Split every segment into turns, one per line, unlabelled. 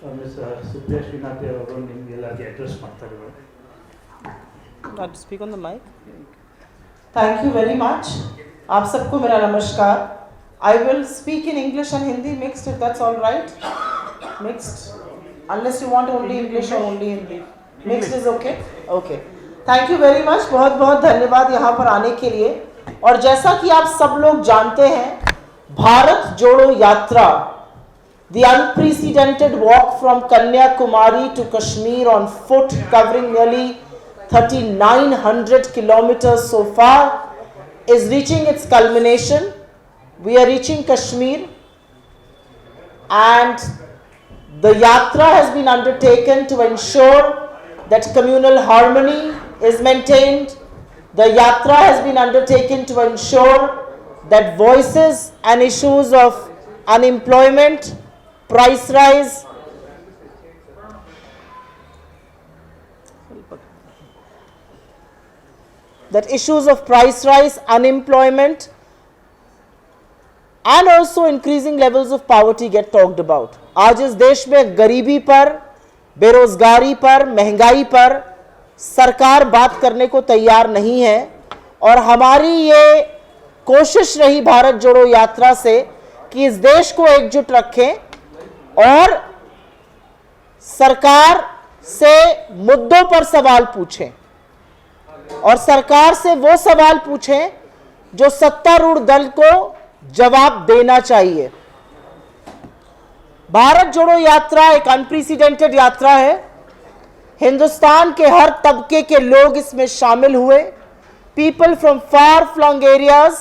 Miss Supriya Srinath ಅವರು ನಿಮಗೆಲ್ಲರಿಗೆ address ಮಾಡ್ತಾರೆ ಇವಾಗ.
Speak on the mic.
Thank you very much. आप सबको मेरा नमस्कार. I will speak in English and Hindi mixed if that's all right. Mixed. Unless you want only English or only Hindi. Mixed is okay? Okay. Thank you very much. बहुत बहुत धन्यवाद यहाँ पर आने के लिए. और जैसा कि आप सब लोग जानते हैं, भारत जोड़ो यात्रा, the unprecedented walk from Kanyakumari to Kashmir on foot, covering nearly 3,900 kilometers so far, is reaching its culmination. We are reaching Kashmir, and the yatra has been undertaken to ensure that communal harmony is maintained. The yatra has been undertaken to ensure that voices and issues of unemployment, price rise, unemployment, and also increasing levels of poverty get talked about. आज इस देश में गरीबी पर, बेरोजगारी पर, महंगाई पर सरकार बात करने को तैयार नहीं है, और हमारी ये कोशिश रही भारत जोड़ो यात्रा से कि इस देश को एकजुट रखें और सरकार से मुद्दों पर सवाल पूछें, और सरकार से वो सवाल पूछें जो सत्तारूढ़ दल को जवाब देना चाहिए. भारत जोड़ो यात्रा एक अनप्रेसिडेंटेड यात्रा है. हिंदुस्तान के हर तबके के लोग इसमें शामिल हुए. People from far flung areas,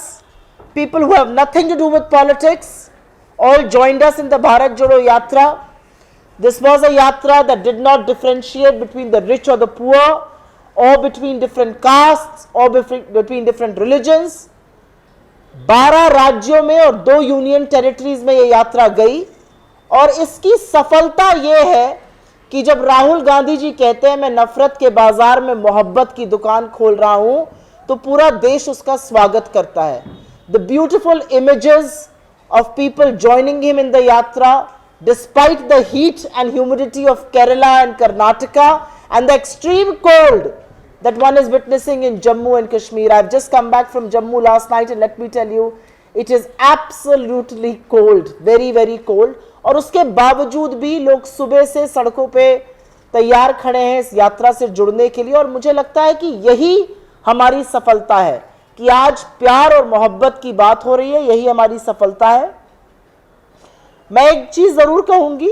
people who have nothing to do with politics, all joined us in the Bharat Jodo Yatra. This was a yatra that did not differentiate between the rich or the poor, or between different castes, or between different religions. 12 राज्यों में और 2 union territories में ये यात्रा गई, और इसकी सफलता ये है कि जब राहुल गांधी जी कहते हैं मैं नफरत के बाजार में मोहब्बत की दुकान खोल रहा हूं, तो पूरा देश उसका स्वागत करता है. The beautiful images of people joining him in the yatra, despite the heat and humidity of Kerala and Karnataka and the extreme cold that one is witnessing in Jammu and Kashmir. I've just come back from Jammu last night, and let me tell you, it is absolutely cold, very very cold. और उसके बावजूद भी लोग सुबह से सड़कों पे तैयार खड़े हैं इस यात्रा से जुड़ने के लिए, और मुझे लगता है कि यही हमारी सफलता है कि आज प्यार और मोहब्बत की बात हो रही है. यही हमारी सफलता है. मैं एक चीज जरूर कहूंगी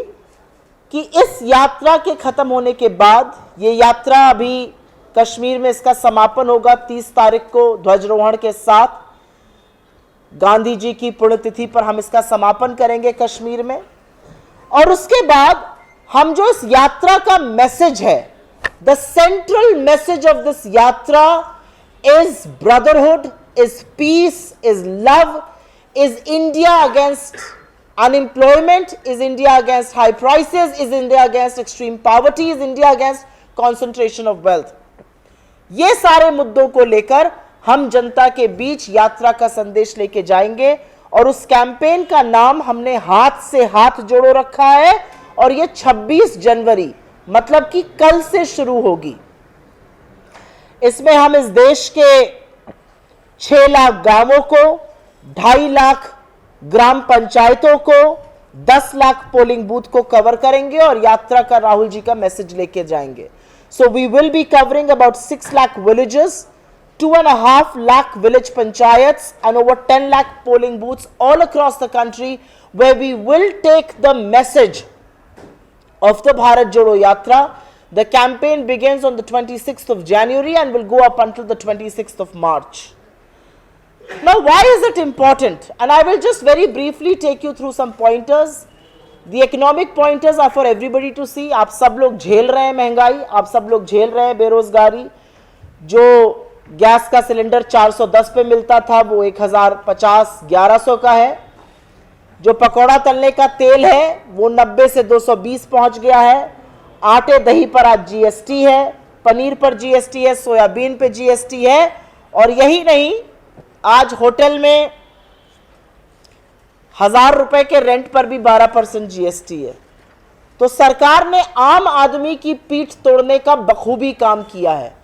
कि इस यात्रा के खत्म होने के बाद, ये यात्रा अभी कश्मीर में इसका समापन होगा 30 तारीख को ध्वजारोहण के साथ. गांधी जी की पुण्यतिथि पर हम इसका समापन करेंगे कश्मीर में, और उसके बाद हम जो इस यात्रा का मैसेज है, the central message of this यात्रा is brotherhood, is peace, is love, is India against unemployment, is India against high prices, is India against extreme poverty, is India against concentration of wealth. ये सारे मुद्दों को लेकर हम जनता के बीच यात्रा का संदेश लेके जाएंगे, और उस कैंपेन का नाम हमने हाथ से हाथ जोड़ो रखा है, और ये 26 जनवरी मतलब कि कल से शुरू होगी. इसमें हम इस देश के 6 लाख गांवों को, 2.5 लाख ग्राम पंचायतों को, 10 लाख पोलिंग बूथ को कवर करेंगे, और यात्रा का राहुल जी का मैसेज लेके जाएंगे. So we will be covering about 6 lakh villages, 2.5 lakh village panchayats, and over 10 lakh polling booths all across the country, where we will take the message of the Bharat Jodo Yatra. The campaign begins on the 26th of January and will go up until the 26th of March. Now, why is it important? And I will just very briefly take you through some pointers. The economic pointers are for everybody to see. आप सब लोग झेल रहे हैं महंगाई, आप सब लोग झेल रहे हैं बेरोजगारी. जो गैस का सिलेंडर 410 पे मिलता था वो 1050 1100 का है. जो पकौड़ा तलने का तेल है वो 90 से 220 पहुंच गया है. आटे दही पर आज जीएसटी है, पनीर पर जीएसटी है, सोयाबीन पे जीएसटी है, और यही नहीं, आज होटल में 1000 रुपए के रेंट पर भी 12% जीएसटी है. तो सरकार ने आम आदमी की पीठ तोड़ने का बखूबी काम किया है.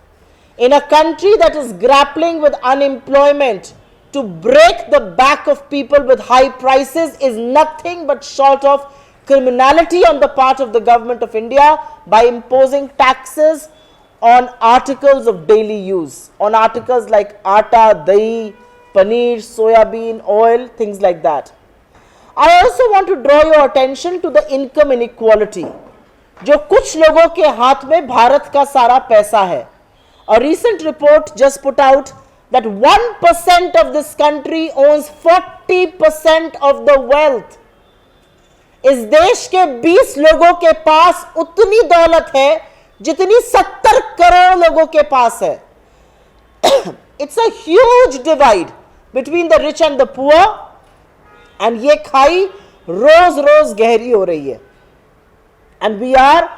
In a country that is grappling with unemployment, to break the back of people with high prices is nothing but short of criminality on the part of the government of India by imposing taxes on articles of daily use, on articles like atta, dahi, paneer, soya bean, oil, things like that. I also want to draw your attention to the income inequality. जो कुछ लोगों के हाथ में भारत का सारा पैसा है. A recent report just put out that 1% of this country owns 40% of the wealth. इस देश के 20 लोगों के पास उतनी दौलत है जितनी 70 करोड़ लोगों के पास है. It's a huge divide between the rich and the poor, and ये खाई रोज रोज गहरी हो रही है. And we are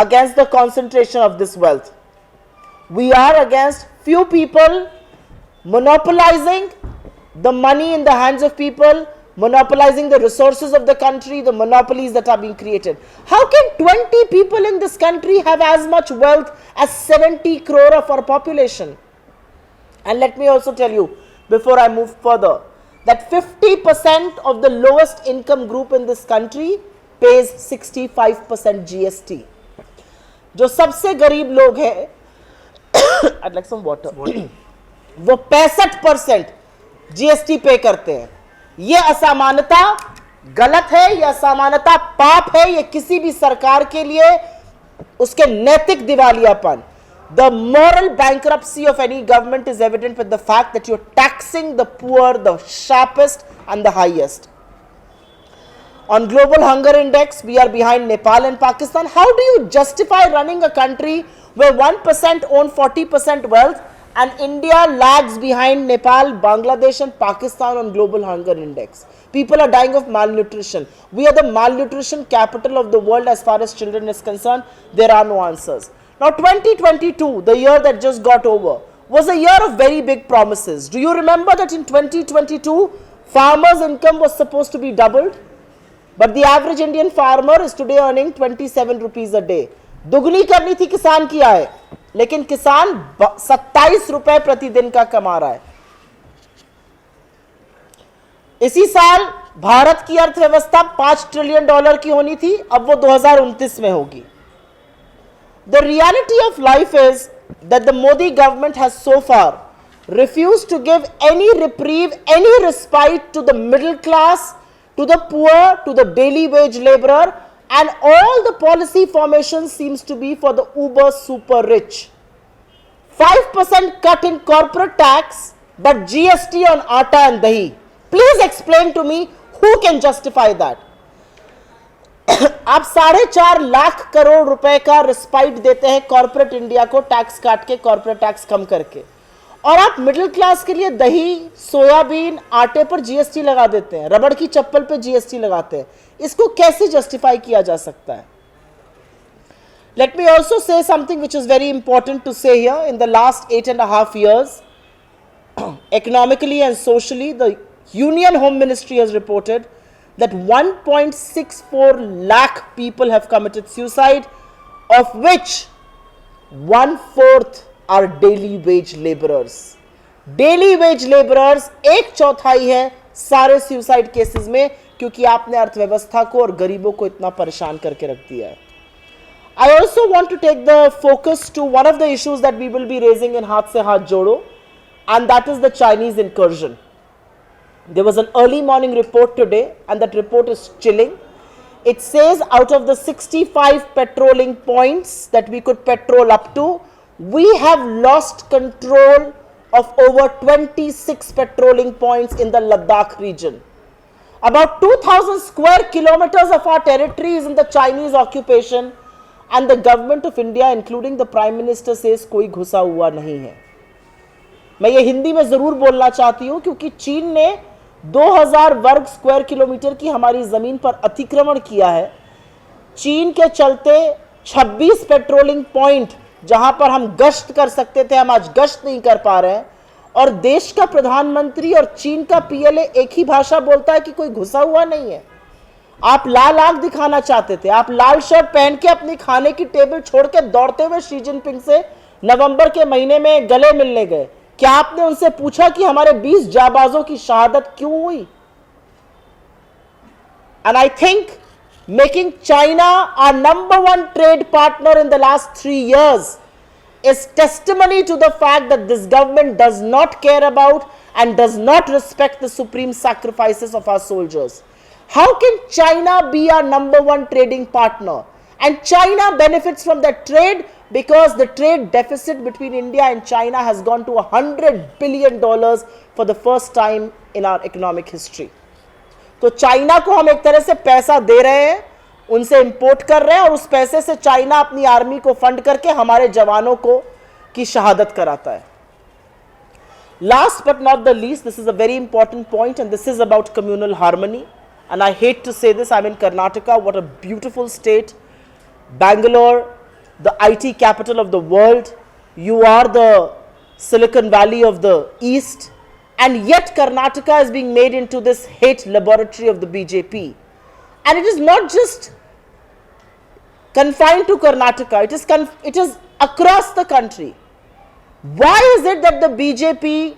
against the concentration of this wealth. We are against few people monopolizing the money in the hands of people, monopolizing the resources of the country, the monopolies that are being created. How can 20 people in this country have as much wealth as 70 crore of our population? And let me also tell you, before I move further, that 50% of the lowest income group in this country pays 65% GST. जो सबसे गरीब लोग हैं, I'd like some water. वो 65% GST पे करते हैं. ये असमानता गलत है, ये असमानता पाप है, ये किसी भी सरकार के लिए उसके नैतिक दिवालियापन. The moral bankruptcy of any government is evident with the fact that you're taxing the poor, the sharpest and the highest. On Global Hunger Index, we are behind Nepal and Pakistan. How do you justify running a country where 1% own 40% wealth and India lags behind Nepal, Bangladesh and Pakistan on Global Hunger Index? People are dying of malnutrition. We are the malnutrition capital of the world as far as children is concerned. There are no answers. Now 2022, the year that just got over, was a year of very big promises. Do you remember that in 2022, farmers' income was supposed to be doubled? But the average Indian farmer is today earning 27 rupees a day. दुगनी करनी थी किसान की आय, लेकिन किसान 27 रुपए प्रतिदिन का कमा रहा है. इसी साल भारत की अर्थव्यवस्था $5 ट्रिलियन की होनी थी, अब वो 2029 में होगी. The reality of life is that the Modi government has so far refused to give any reprieve, any respite to the middle class, to the poor, to the daily wage laborer, and all the policy formation seems to be for the uber super rich. 5% cut in corporate tax, but GST on atta and dahi. Please explain to me who can justify that. आप 4.5 लाख करोड़ रुपए का respite देते हैं corporate India को, tax काट के, corporate tax कम करके, और आप मिडिल क्लास के लिए दही, सोयाबीन, आटे पर जीएसटी लगा देते हैं, रबड़ की चप्पल पे जीएसटी लगाते हैं. इसको कैसे जस्टिफाई किया जा सकता है? Let me also say something which is very important to say here. In the last 8.5 years, economically and socially, the Union Home Ministry has reported that 1.64 lakh people have committed suicide, of which 1/4 are daily wage laborers. Daily wage laborers 1/4 है सारे suicide cases में, क्योंकि आपने अर्थव्यवस्था को और गरीबों को इतना परेशान करके रख दिया है. I also want to take the focus to one of the issues that we will be raising in Haath Se Haath Jodo, and that is the Chinese incursion. There was an early morning report today, and that report is chilling. It says out of the 65 patrolling points that we could patrol up to, we have lost control of over 26 patrolling points in the Ladakh region. About 2,000 square kilometers of our territory is in the Chinese occupation, and the government of India, including the Prime Minister, says कोई घुसा हुआ नहीं है. मैं ये हिंदी में जरूर बोलना चाहती हूँ, क्योंकि चीन ने 2000 वर्ग स्क्वायर किलोमीटर की हमारी जमीन पर अतिक्रमण किया है. चीन के चलते 26 पेट्रोलिंग पॉइंट जहां पर हम गश्त कर सकते थे, हम आज गश्त नहीं कर पा रहे हैं, और देश का प्रधानमंत्री और चीन का पीएलए एक ही भाषा बोलता है कि कोई घुसा हुआ नहीं है. आप लाल आंख दिखाना चाहते थे, आप लाल शर्ट पहन के अपनी खाने की टेबल छोड़ के दौड़ते हुए शी जिनपिंग से नवंबर के महीने में गले मिलने गए। क्या आपने उनसे पूछा कि हमारे 20 जाबाजों की शहादत क्यों हुई? And I think making China our #1 trade partner in the last 3 years is testimony to the fact that this government does not care about and does not respect the supreme sacrifices of our soldiers. How can China be our #1 trading partner? And China benefits from that trade because the trade deficit between India and China has gone to $100 billion for the first time in our economic history. तो China को हम एक तरह से पैसा दे रहे हैं, उनसे इंपोर्ट कर रहे हैं, और उस पैसे से चाइना अपनी आर्मी को फंड करके हमारे जवानों को की शहादत कराता है। Last but not the least, this is a very important point, and this is about communal harmony. And I hate to say this, I'm in Karnataka, what a beautiful state. Bangalore, the IT capital of the world. You are the Silicon Valley of the East. And yet Karnataka is being made into this hate laboratory of the BJP. And it is not just confined to Karnataka, it is across the country. Why is it that the BJP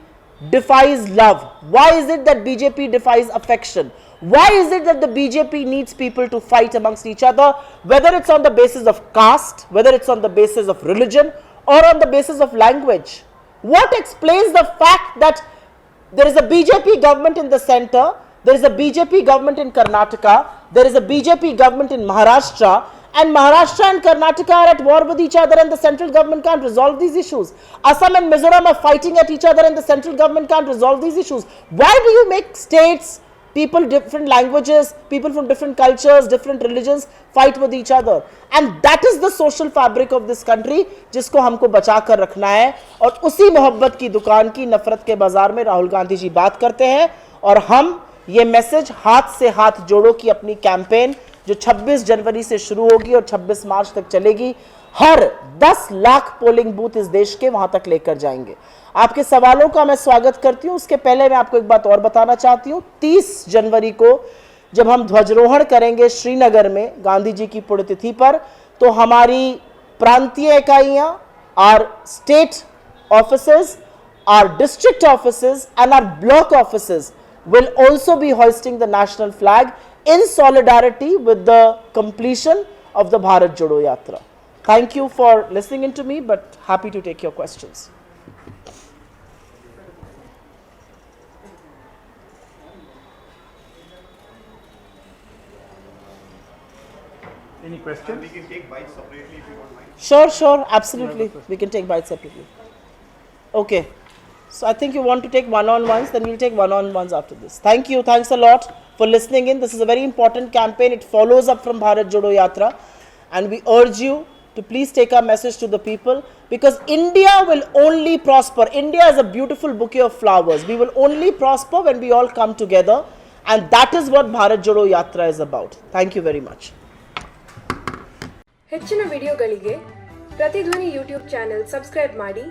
defies love? Why is it that BJP defies affection? Why is it that the BJP needs people to fight amongst each other, whether it's on the basis of caste, whether it's on the basis of religion, or on the basis of language? What explains the fact that there is a BJP government in the center, there is a BJP government in Karnataka, there is a BJP government in Maharashtra, and Maharashtra and Karnataka are at war with each other and the central government can't resolve these issues. Assam and Mizoram are fighting at each other and the central government can't resolve these issues. Why do you make states, people, different languages, people from different cultures, different religions fight with each other? And that is the social fabric of this country, जिसको हमको बचा कर रखना है। और उसी मोहब्बत की दुकान की नफरत के बाजार में राहुल गांधी जी बात करते हैं, और हम ये मैसेज हाथ से हाथ जोड़ो की अपनी कैंपेन जो 26 जनवरी से शुरू होगी और 26 मार्च तक चलेगी, हर 10 लाख पोलिंग बूथ इस देश के वहां तक लेकर जाएंगे। आपके सवालों का मैं स्वागत करती हूं। उसके पहले मैं आपको एक बात और बताना चाहती हूं। 30 जनवरी को जब हम ध्वजारोहण करेंगे श्रीनगर में गांधी जी की पुण्यतिथि पर, तो हमारी प्रांतीय इकाइयां, our state offices, our district offices and our block offices will also be hoisting the national flag in solidarity with the completion of the Bharat Jodo Yatra. Thank you for listening to me, but happy to take your questions.
Any questions?
We can take bites separately if you don't mind.
Sure, absolutely. We can take bites separately. Okay. So I think you want to take one-on-ones, then we'll take one-on-ones after this. Thank you. Thanks a lot for listening in. This is a very important campaign. It follows up from Bharat Jodo Yatra. And we urge you to please take our message to the people, because India will only prosper. India is a beautiful bouquet of flowers. We will only prosper when we all come together. And that is what Bharat Jodo Yatra is about. Thank you very much.
ಹೆಚ್ಚಿನ ವಿಡಿಯೋಗಳಿಗೆ ಪ್ರತಿಧ್ವನಿ YouTube channel subscribe ಮಾಡಿ,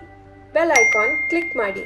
bell icon click ಮಾಡಿ.